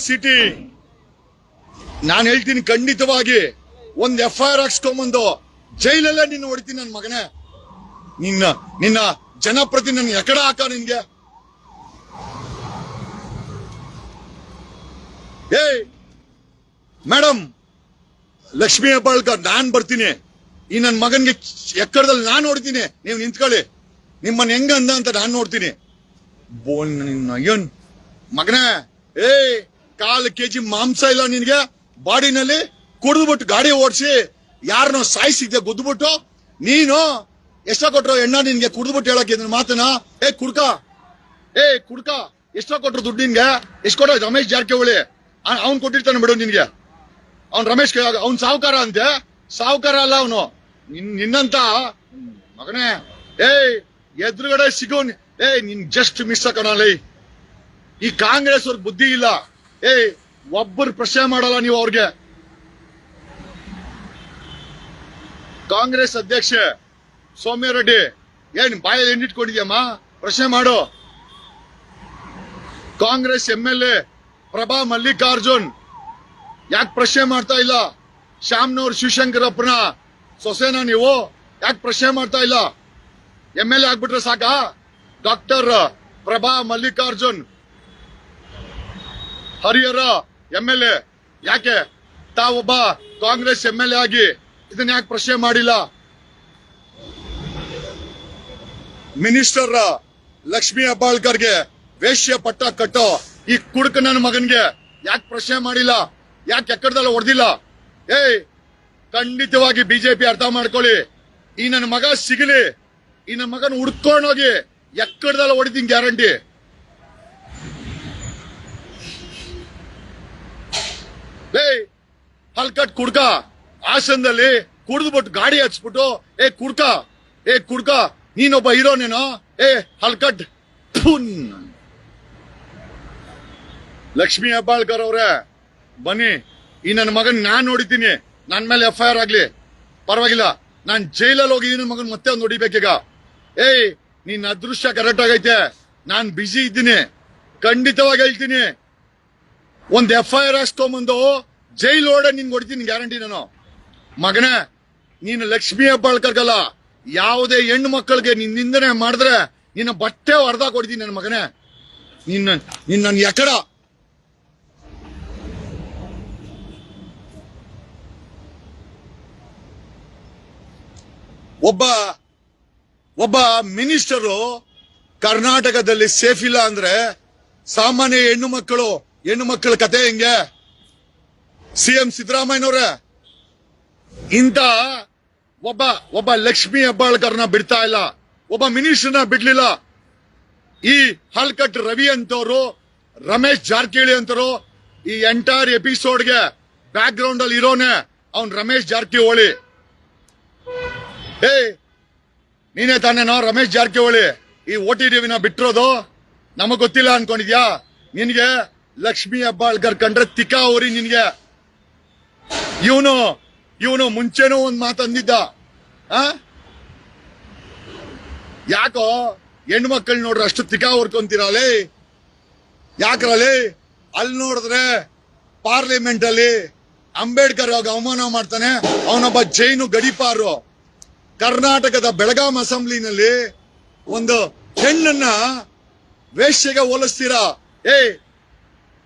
City ನಾನು ಹೇಳ್ತೀನಿ ಖಂಡಿತವಾಗಿ ಒಂದ್ FIR ಹಾಕ್ಸ್ಕೊಂಬಂದು ಜೈಲಲ್ಲೇ ನಿನ್ನ ಹೊಡಿತೀನಿ ನನ್ನ ಮಗನೇ. ನಿನ್ನ ಜನಪ್ರತಿ ನನ್ನ ಎಕಡ ಹಾಕ ನಿನ್ಗೆ. ಮೇಡಮ್ ಲಕ್ಷ್ಮೀ ಹೆಬ್ಬಾಳ್ಕರ್, ನಾನ್ ಬರ್ತೀನಿ. ಈ ನನ್ ಮಗನ್ಗೆ ಎಕ್ಕಡದಲ್ಲಿ ನಾನ್ ನೋಡ್ತೀನಿ. ನೀವು ನಿಂತ್ಕೊಳ್ಳಿ. ನಿಮ್ಮನ್ನ ಹೆಂಗ ಅಂದ ಅಂತ ನಾನ್ ನೋಡ್ತೀನಿ. ಮಗನೇ, 1/4 kg ಮಾಂಸ ಇಲ್ಲ ನಿನ್ಗೆ ಬಾಡಿನಲ್ಲಿ. ಕುಡಿದ್ಬಿಟ್ಟು ಗಾಡಿ ಓಡಿಸಿ ಯಾರನ್ನೋ ಸಾಯಿಸಿದ್ದೆ ಗುದ್ಬಿಟ್ಟು. ನೀನು ಎಷ್ಟ ಕೊಟ್ರು ಎಣ್ಣ ನಿನ್ಗೆ ಕುಡಿದ್ಬಿಟ್ಟು ಹೇಳಕ್ಕೆ ಮಾತನ? ಕುಡ್ಕ ಎಷ್ಟ ಕೊಟ್ರು ದುಡ್ಡು ನಿನ್ಗೆ? ಎಷ್ಟ್ ಕೊಟ್ಟ ರಮೇಶ್ ಜಾರಕಿಹೊಳಿ? ಅವ್ನ್ ಕೊಟ್ಟಿರ್ತಾನೆ ಬಿಡು ನಿನ್ಗೆ. ಅವ್ನ್ ರಮೇಶ್ ಅವ್ನ್ ಸಾವುಕಾರ ಅಂತೆ. ಸಾವುಕಾರ ಅಲ್ಲ ಅವನು. ನಿನ್ನಂತ ಮಗನೇ ಎದುರುಗಡೆ ಸಿಗೋ ನಿನ್ ಜಸ್ಟ್ ಮಿಸ್ ಕಣಲಿ. ಈ ಕಾಂಗ್ರೆಸ್ ಅವ್ರಿಗೆ ಬುದ್ಧಿ ಇಲ್ಲ. ಒಬ್ಬರು ಪ್ರಶ್ನೆ ಮಾಡಲ್ಲ ನೀವು ಅವ್ರಿಗೆ. ಕಾಂಗ್ರೆಸ್ ಅಧ್ಯಕ್ಷೆ ಸೌಮ್ಯ ರೆಡ್ಡಿ, ಏನ್ ಬಾಯಲ್ಲಿ ಎಣ್ಣಿಟ್ಕೊಂಡಿದ್ಯಮ್ಮ? ಪ್ರಶ್ನೆ ಮಾಡು. ಕಾಂಗ್ರೆಸ್ MLA ಪ್ರಭಾ ಮಲ್ಲಿಕಾರ್ಜುನ್, ಯಾಕೆ ಪ್ರಶ್ನೆ ಮಾಡ್ತಾ ಇಲ್ಲ? ಶ್ಯಾಮ್ನವ್ರ ಶಿವಶಂಕರಪ್ಪನ ಸೊಸೆನ ನೀವು ಯಾಕೆ ಪ್ರಶ್ನೆ ಮಾಡ್ತಾ ಇಲ್ಲ? MLA ಆಗ್ಬಿಟ್ರೆ ಸಾಕಾ? ಡಾಕ್ಟರ್ ಪ್ರಭಾ ಮಲ್ಲಿಕಾರ್ಜುನ್ ಹರಿಹರ MLA, ಯಾಕೆ ತಾವೊಬ್ಬ ಕಾಂಗ್ರೆಸ್ MLA ಆಗಿ ಇದನ್ನ ಯಾಕೆ ಪ್ರಶ್ನೆ ಮಾಡಿಲ್ಲ? ಮಿನಿಸ್ಟರ್ ಲಕ್ಷ್ಮೀ ಹೆಬ್ಬಾಳ್ಕರ್ಗೆ ವೇಶ್ಯ ಪಟ್ಟ ಕಟ್ಟೋ ಈ ಕುಡುಕ ನನ್ನ ಮಗನ್ಗೆ ಯಾಕೆ ಪ್ರಶ್ನೆ ಮಾಡಿಲ್ಲ? ಯಾಕೆ ಎಕ್ಕಡದಲ್ಲ ಹೊಡೆದಿಲ್ಲ? ಖಂಡಿತವಾಗಿ ಬಿಜೆಪಿ ಅರ್ಥ ಮಾಡ್ಕೊಳ್ಳಿ. ಈ ನನ್ನ ಮಗ ಸಿಗಲಿ, ಈ ನನ್ನ ಮಗನ ಹುಡ್ಕೊಂಡೋಗಿ ಎಕ್ಕಡದಲ್ಲ ಹೊಡಿತೀನಿ ಗ್ಯಾರಂಟಿ. ಹಲ್ಕಟ್ ಕುಡ್ಕ ಹಾಸನದಲ್ಲಿ ಕುಡಿದ್ಬಿಟ್ಟು ಗಾಡಿ ಹಚ್ಬಿಟ್ಟು ಕುಡ್ಕ ನೀನೊಬ್ಬ ಹೀರೋನೇನೋ? ಹಲ್ಕಟ್. ಲಕ್ಷ್ಮೀ ಹೆಬ್ಬಾಳ್ಕರ್ ಅವ್ರೆ, ಬನ್ನಿ. ಈ ನನ್ನ ಮಗನ್ ನಾನ್ ನೋಡಿದ್ದೀನಿ. ನನ್ ಮೇಲೆ FIR ಆಗ್ಲಿ ಪರವಾಗಿಲ್ಲ. ನಾನ್ ಜೈಲಲ್ಲಿ ಹೋಗಿ ನನ್ನ ಮಗನ್ ಮತ್ತೆ ಒಂದು ಹೊಡಿಬೇಕೀಗ. ನಿನ್ ಅದೃಷ್ಟ ಕರೆಕ್ಟ್ ಆಗೈತೆ. ನಾನ್ ಬಿಸಿ ಇದ್ದೀನಿ. ಖಂಡಿತವಾಗಿ ಹೇಳ್ತೀನಿ, ಒಂದ್ FIR ಹಾಕ್ಸ್ಕೊಂಬಂದು ಜೈಲ್ ಓಡ ನಿನ್ ಹೊಡಿತೀನಿ ಗ್ಯಾರಂಟಿ ನಾನು. ಮಗನೇ, ನೀನು ಲಕ್ಷ್ಮೀ ಹೆಬ್ಬಾಳ್ಕರ್ಗಲ್ಲ, ಯಾವುದೇ ಹೆಣ್ಣು ಮಕ್ಕಳಿಗೆ ನಿನ್ ನಿಂದನೆ ಮಾಡಿದ್ರೆ ನಿನ್ನ ಬಟ್ಟೆ ಹೊಡೆದ ಕೊಡ್ತೀನಿ ನನ್ನ ಮಗನೇ. ನಿನ್ನ ಎಕಡ ಒಬ್ಬ ಮಿನಿಸ್ಟರು ಕರ್ನಾಟಕದಲ್ಲಿ ಸೇಫ್ ಇಲ್ಲ ಅಂದ್ರೆ ಸಾಮಾನ್ಯ ಹೆಣ್ಣು ಮಕ್ಕಳ ಕತೆ ಹೆಂಗೆ? CM ಸಿದ್ದರಾಮಯ್ಯನವ್ರೆ ಇಂತ ಒಬ್ಬ ಲಕ್ಷ್ಮೀ ಹೆಬ್ಬಾಳ್ಕರ್ನ ಬಿಡ್ತಾ ಇಲ್ಲ, ಒಬ್ಬ ಮಿನಿಸ್ಟರ್ನ ಬಿಡ್ಲಿಲ್ಲ. ಈ ಹಲ್ಕಟ್ ರವಿ ಅಂತವ್ರು, ರಮೇಶ್ ಜಾರಕಿಹೊಳಿ ಅಂತವ್ರು, ಈ ಎಂಟೈರ್ ಎಪಿಸೋಡ್ಗೆ ಬ್ಯಾಕ್ ಗ್ರೌಂಡ್ ಅಲ್ಲಿ ಇರೋನೆ ಅವ್ನ್ ರಮೇಶ್ ಜಾರಕಿಹೊಳಿ. ನೀನೇ ತಾನೇನೋ ರಮೇಶ್ ಜಾರಕಿಹೊಳಿ ಈ OTTನ ಬಿಟ್ಟಿರೋದು? ನಮಗ್ ಗೊತ್ತಿಲ್ಲ ಅನ್ಕೊಂಡಿದ್ಯಾ? ನಿನ್ಗೆ ಲಕ್ಷ್ಮೀ ಹೆಬ್ಬಾಳ್ಕರ್ ಕಂಡ್ರೆ ತಿಕ್ಕಾ ಅವ್ರಿ ನಿನ್ಗೆ. ಇವನು ಮುಂಚೆನೂ ಒಂದ್ ಮಾತಂದಿದ್ದ. ಯಾಕೋ ಹೆಣ್ಣು ಮಕ್ಕಳು ನೋಡ್ರೆ ಅಷ್ಟು ತಿಕ್ಕಾ ಹೊರ್ಕೊಂತೀರಲ್ಲೇ? ಯಾಕ್ರಲ್ಲಿ? ಅಲ್ಲಿ ನೋಡಿದ್ರೆ ಪಾರ್ಲಿಮೆಂಟ್ ಅಲ್ಲಿ ಅಂಬೇಡ್ಕರ್ ಆಗ ಅವಮಾನ ಮಾಡ್ತಾನೆ. ಅವನೊಬ್ಬ ಜೈನು ಗಡಿಪಾರು. ಕರ್ನಾಟಕದ ಬೆಳಗಾಂ ಅಸೆಂಬ್ಲಿನಲ್ಲಿ ಒಂದು ಹೆಣ್ಣನ್ನ ವೇಶ್ಯೆಗೆ ಹೋಲಿಸ್ತೀರಾ?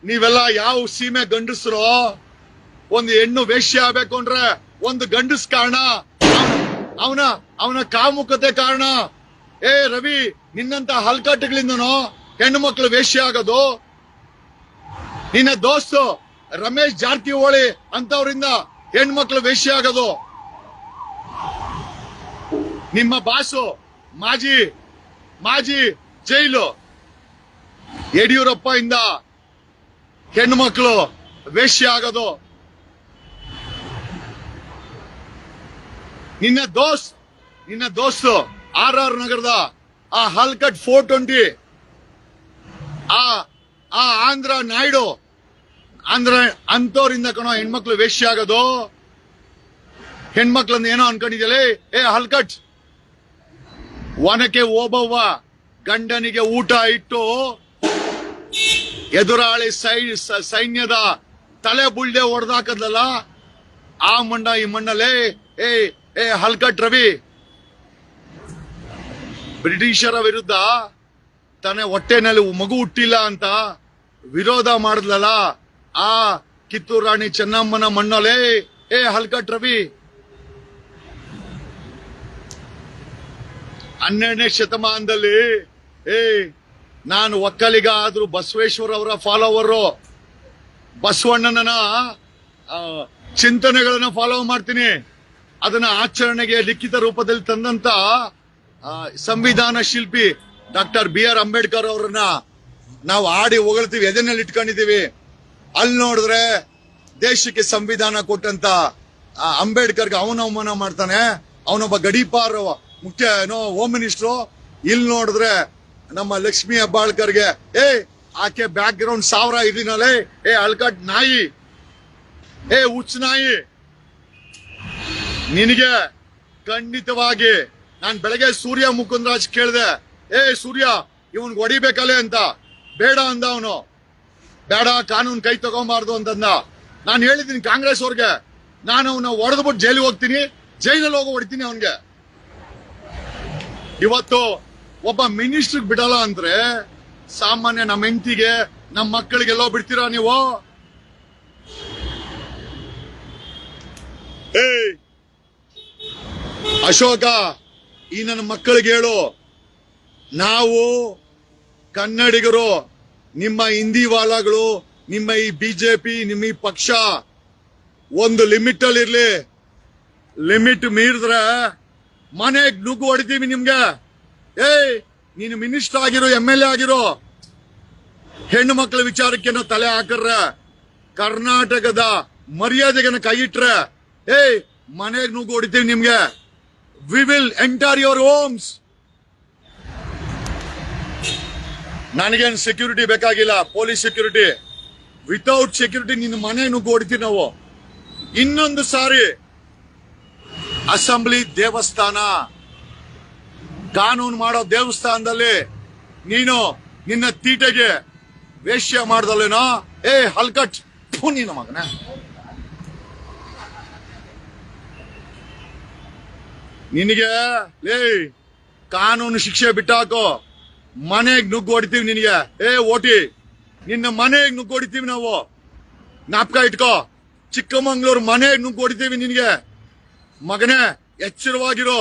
ನೀವೆಲ್ಲ ಯಾವ ಸೀಮೆ ಗಂಡಸ್ರು? ಒಂದು ಹೆಣ್ಣು ವೇಶ್ಯ ಆಗ್ಬೇಕು ಅಂದ್ರೆ ಒಂದು ಗಂಡಸ್ ಕಾರಣ, ಅವನ ಕಾಮುಕತೆ ಕಾರಣ. ರವಿ, ನಿನ್ನಂತ ಹಲ್ಕಟ್ಟುಗಳಿಂದನೋ ಹೆಣ್ಣು ಮಕ್ಕಳು ವೇಶ್ಯ ಆಗೋದು? ನಿನ್ನ ದೋಸ್ತು ರಮೇಶ್ ಜಾರಕಿಹೊಳಿ ಅಂತವರಿಂದ ಹೆಣ್ಮಕ್ಳು ವೇಶ್ಯ ಆಗೋದು? ನಿಮ್ಮ ಬಾಸು ಮಾಜಿ ಜೈಲು ಯಡಿಯೂರಪ್ಪ ಇಂದ ಹೆಣ್ಮಕ್ಳು ವೇಶ್ಯ ಆಗೋದು? ನಿನ್ನ ದೋಸ್ತು RR ನಗರದ ಆ ಹಲ್ಕಟ್ 420 ಆ ಆಂಧ್ರ ನಾಯ್ಡು ಅಂತವ್ರಿಂದ ಕಣೋ ಹೆಣ್ಮಕ್ಳು ವೇಶ್ಯ ಆಗೋದು? ಹೆಣ್ಮಕ್ಳನ್ನ ಏನೋ ಅನ್ಕೊಂಡಿದ್ಯಲೇ? ಹಲ್ಕಟ್, ಒನಕೆ ಓಬವ್ವ ಗಂಡನಿಗೆ ಊಟ ಇಟ್ಟು ಎದುರಾಳಿ ಸೈನ್ಯದ ತಲೆ ಬುಳ್ಳೆ ಹೊಡೆದಾಕದ್ಲಲ್ಲ ಆ ಮಣ್ಣ ಈ ಮಣ್ಣಲ್ಲೇ ಏ ಏ ಹಲ್ಕಟ್ ರವಿ ಬ್ರಿಟಿಷರ ವಿರುದ್ಧ ತನ್ನ ಹೊಟ್ಟೆನಲ್ಲಿ ಮಗು ಹುಟ್ಟಿಲ್ಲ ಅಂತ ವಿರೋಧ ಮಾಡಿದ್ಲಲ್ಲ ಆ ಕಿತ್ತೂರು ರಾಣಿ ಚೆನ್ನಮ್ಮನ ಮಣ್ಣಲ್ಲೇ ಏ ಹಲ್ಕಟ್ ರವಿ 12ನೇ ಶತಮಾನದಲ್ಲಿ ನಾನು ಒಕ್ಕಲಿಗ ಆದ್ರೂ ಬಸವೇಶ್ವರ ಅವರ ಫಾಲೋವರ್, ಬಸವಣ್ಣನ ಚಿಂತನೆಗಳನ್ನ ಫಾಲೋ ಮಾಡ್ತೀನಿ. ಅದನ್ನ ಆಚರಣೆಗೆ ಲಿಖಿತ ರೂಪದಲ್ಲಿ ತಂದಂತ ಸಂವಿಧಾನ ಶಿಲ್ಪಿ ಡಾಕ್ಟರ್ BR ಅಂಬೇಡ್ಕರ್ ಅವರನ್ನ ನಾವು ಆಡಿ ಹೊಗಳ್ತೀವಿ, ಎದೆನಲ್ಲಿ ಇಟ್ಕೊಂಡಿದೀವಿ. ಅಲ್ಲಿ ನೋಡಿದ್ರೆ ದೇಶಕ್ಕೆ ಸಂವಿಧಾನ ಕೊಟ್ಟಂತ ಅಂಬೇಡ್ಕರ್ಗೆ ಅವನ ಅವಮಾನ ಮಾಡ್ತಾನೆ. ಅವನೊಬ್ಬ ಗಡೀಪಾರ್ ಮುಖ್ಯ ಹೋಮ್ ಮಿನಿಸ್ಟ್ರು. ಇಲ್ಲಿ ನೋಡಿದ್ರೆ ನಮ್ಮ ಲಕ್ಷ್ಮಿ ಹೆಬ್ಬಾಳ್ಕರ್ಗೆ ಆಕೆ ಬ್ಯಾಕ್ ಗ್ರೌಂಡ್ 1000 ಇದೀನಲ್ಲೇ ಅಲ್ಕಟ್ ನಾಯಿ, ಹುಚ್ಚ ನಾಯಿ. ನಿನಗೆ ಖಂಡಿತವಾಗಿ ನಾನ್ ಬೆಳಗ್ಗೆ ಸೂರ್ಯ ಮುಕುಂದರಾಜ್ ಕೇಳಿದೆ, ಸೂರ್ಯ ಇವನ್ಗೆ ಹೊಡಿಬೇಕಲ್ಲೇ ಅಂತ. ಬೇಡ ಅಂದ ಅವನು, ಬೇಡ ಕಾನೂನು ಕೈ ತಗೊಂಬಾರ್ದು ಅಂತಂದ. ನಾನು ಹೇಳಿದ್ದೀನಿ ಕಾಂಗ್ರೆಸ್ ಅವ್ರಿಗೆ, ನಾನು ಅವನ ಹೊಡೆದ್ಬಿಟ್ಟು ಜೈಲಿಗೆ ಹೋಗ್ತೀನಿ, ಜೈಲಲ್ಲಿ ಹೋಗಿ ಹೊಡಿತೀನಿ ಅವನ್ಗೆ. ಇವತ್ತು ಒಬ್ಬ ಮಿನಿಸ್ಟರ್ ಬಿಡಲ್ಲ ಅಂದ್ರೆ ಸಾಮಾನ್ಯ ನಮ್ಮ ಹೆಂಡತಿಗೆ ನಮ್ಮ ಮಕ್ಕಳಿಗೆಲ್ಲೋ ಬಿಡ್ತೀರಾ ನೀವು? ಅಶೋಕ, ಈ ನನ್ನ ಮಕ್ಕಳಿಗೆ ಹೇಳು, ನಾವು ಕನ್ನಡಿಗರು, ನಿಮ್ಮ ಹಿಂದಿ ವಾಲಾಗಳು, ನಿಮ್ಮ ಈ ಬಿಜೆಪಿ, ನಿಮ್ಮ ಈ ಪಕ್ಷ ಒಂದು ಲಿಮಿಟ್ ಅಲ್ಲಿ ಇರ್ಲಿ. ಲಿಮಿಟ್ ಮೀರಿದ್ರೆ ಮನೆಗೆ ನುಗ್ಗು ಹೊಡಿತೀವಿ ನಿಮ್ಗೆ. ನೀನು ಮಿನಿಸ್ಟರ್ ಆಗಿರೋ, MLA ಆಗಿರೋ, ಹೆಣ್ಣು ಮಕ್ಕಳ ವಿಚಾರಕ್ಕೆ ತಲೆ ಹಾಕರ್ರೆ, ಕರ್ನಾಟಕದ ಮರ್ಯಾದೆಗೆ ಕೈ ಇಟ್ರೆ ಮನೆಗೆ ನುಗ್ಗು ಹೊಡಿತೀವಿ ನಿಮ್ಗೆ. We will enter your homes. ನನಗೇನು ಸೆಕ್ಯೂರಿಟಿ ಬೇಕಾಗಿಲ್ಲ, ಪೊಲೀಸ್ ಸೆಕ್ಯೂರಿಟಿ. ವಿತೌಟ್ ಸೆಕ್ಯೂರಿಟಿ ನಿನ್ನ ಮನೆ ನುಗ್ಗು ಹೊಡಿತೀವಿ ನಾವು. ಇನ್ನೊಂದು ಸಾರಿ ಅಸೆಂಬ್ಲಿ ದೇವಸ್ಥಾನ, ಕಾನೂನು ಮಾಡೋ ದೇವಸ್ಥಾನದಲ್ಲಿ ನೀನು ನಿನ್ನ ತೀಟೆಗೆ ವೇಶ್ಯ ಮಾಡ್ದಲ್ಲೇನೋ? ಹಲ್ಕಟ್ ನಿನ್ನ ಮಗನ. ನಿನಗೆ ಕಾನೂನು ಶಿಕ್ಷೆ ಬಿಟ್ಟಾಕೋ, ಮನೆಗೆ ನುಗ್ಗು ಹೊಡಿತೀವಿ ನಿನಗೆ. ಓಟಿ ನಿನ್ನ ಮನೆಗೆ ನುಗ್ಗು ಹೊಡಿತೀವಿ ನಾವು. ಜ್ಞಾಪಕ ಇಟ್ಕೋ, ಚಿಕ್ಕಮಂಗ್ಳೂರು ಮನೆಗೆ ನುಗ್ಗು ಹೊಡಿತೀವಿ ನಿನಗೆ. ಮಗನೇ ಎಚ್ಚರವಾಗಿರೋ,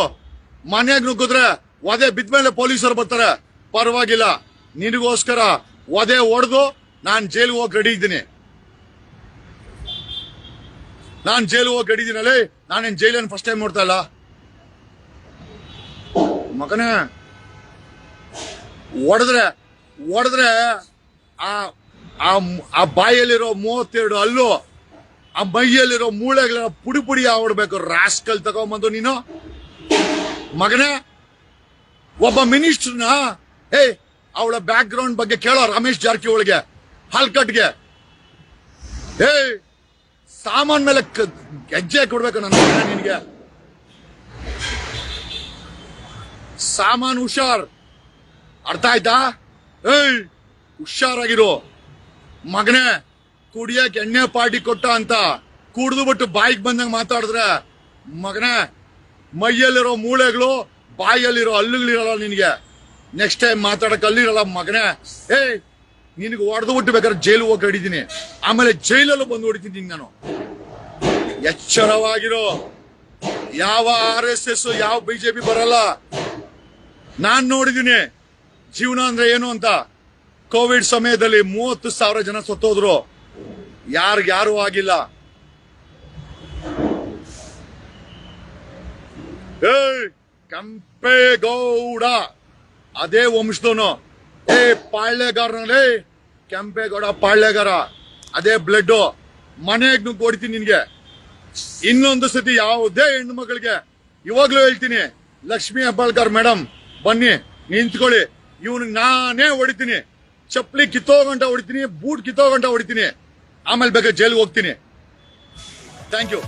ಮನೆಗೆ ನುಗ್ಗಿದ್ರೆ ಒದೆ ಬಿದ್ಮೇಲೆ ಪೊಲೀಸರು ಬರ್ತಾರೆ, ಪರವಾಗಿಲ್ಲ. ನಿನಗೋಸ್ಕರ ಒದೆ ಹೊಡೆದು ನಾನು ಜೈಲಿಗೆ ಹೋಗಿ ರೆಡಿ ಇದ್ದೀನಿ. ನಾನು ಜೈಲಿಗೆ ಹೋಗಿ ರೆಡಿ ಇದ್ದೀನಲ್ಲಿ. ನಾನೇನು ಜೈಲನ್ನು ಫಸ್ಟ್ ಟೈಮ್ ನೋಡ್ತಾ ಇಲ್ಲ ಮಗನೇ. ಹೊಡೆದ್ರೆ ಆ ಬಾಯಲ್ಲಿರೋ 32 ಹಲ್ಲು, ಆ ಮೈಯಲ್ಲಿರೋ ಮೂಳೆಗಳ ಪುಡಿ ಪುಡಿ ಆಗ್ಬಿಡ್ಬೇಕು. ರಾಸ್ಕಲ್ ತಗೊಂಬಂದು ನೀನು ಮಗನೇ. ಒಬ್ಬ ಮಿನಿಸ್ಟರ್ನ ಅವಳ ಬ್ಯಾಕ್ ಗ್ರೌಂಡ್ ಬಗ್ಗೆ ಕೇಳೋ ರಮೇಶ್ ಜಾರಕಿಹೊಳಿಗೆ, ಹಲ್ಕಟ್ಗೆ. ಸಾಮಾನ್ ಮೇಲೆ ಹೆಜ್ಜೆ ಕೊಡ್ಬೇಕು ನನ್ನ ನಿನ್ಗೆ. ಸಾಮಾನ್ ಹುಷಾರ್, ಅರ್ಥ ಆಯ್ತಾ? ಹುಷಾರಾಗಿರೋ ಮಗನೇ. ಕುಡಿಯಕ್ಕೆ ಎಣ್ಣೆ ಪಾರ್ಟಿ ಕೊಟ್ಟ ಅಂತ ಕುಡಿದು ಬಿಟ್ಟು ಬಾಯಿಗೆ ಬಂದಂಗ ಮಾತಾಡಿದ್ರೆ ಮಗನೇ, ಮೈಯಲ್ಲಿರೋ ಮೂಳೆಗಳು, ಬಾಯಲ್ಲಿರೋ ಹಲ್ಲುಗಳಿರಲ್ಲ ನಿನಗೆ. ನೆಕ್ಸ್ಟ್ ಟೈಮ್ ಮಾತಾಡಕ್ ಅಲ್ಲಿರಲ್ಲ ಮಗನೇ. ನಿನಗೆ ಹೊಡೆದು ಬಿಟ್ಟು ಬೇಕಾದ್ರೆ ಜೈಲು ಹೋಗಿ ಹಿಡಿದೀನಿ, ಆಮೇಲೆ ಜೈಲಲ್ಲೂ ಬಂದು ಹೊಡಿತೀನಿ ನಾನು. ಎಚ್ಚರವಾಗಿರೋ. ಯಾವ RSS, ಯಾವ BJP ಬರಲ್ಲ. ನಾನ್ ನೋಡಿದೀನಿ ಜೀವನ ಅಂದ್ರೆ ಏನು ಅಂತ. ಕೋವಿಡ್ ಸಮಯದಲ್ಲಿ 30,000 ಜನ ಸತ್ತೋದ್ರು, ಯಾರು ಆಗಿಲ್ಲ. ಕೆಂಪೇಗೌಡ ಅದೇ ವಂಶದವನು. ಪಾಳ್ಯಗಾರನಲ್ಲಿ ಕೆಂಪೇಗೌಡ ಪಾಳ್ಯಗಾರ, ಅದೇ ಬ್ಲಡ್. ಮನೆಗೆ ನುಗ್ಗು ಹೊಡಿತೀನಿ ನಿನ್ಗೆ. ಇನ್ನೊಂದು ಸತಿ ಯಾವುದೇ ಹೆಣ್ಣು ಮಗಳಿಗೆ ಇವಾಗ್ಲೂ ಹೇಳ್ತೀನಿ, ಲಕ್ಷ್ಮಿ ಹೆಬ್ಬಾಳ್ಕರ್ ಮೇಡಮ್ ಬನ್ನಿ ನಿಂತ್ಕೊಳ್ಳಿ, ಇವನಿಗೆ ನಾನೇ ಹೊಡಿತೀನಿ. ಚಪ್ಪಲಿ ಕಿತ್ತೋಗಂಟ ಹೊಡಿತೀನಿ, ಬೂಟ್ ಕಿತ್ತೋಗಂಟ ಹೊಡಿತೀನಿ, ಆಮೇಲೆ ಬೇಕಾದ್ರೆ ಜೈಲ್ಗೆ ಹೋಗ್ತೀನಿ. Thank you.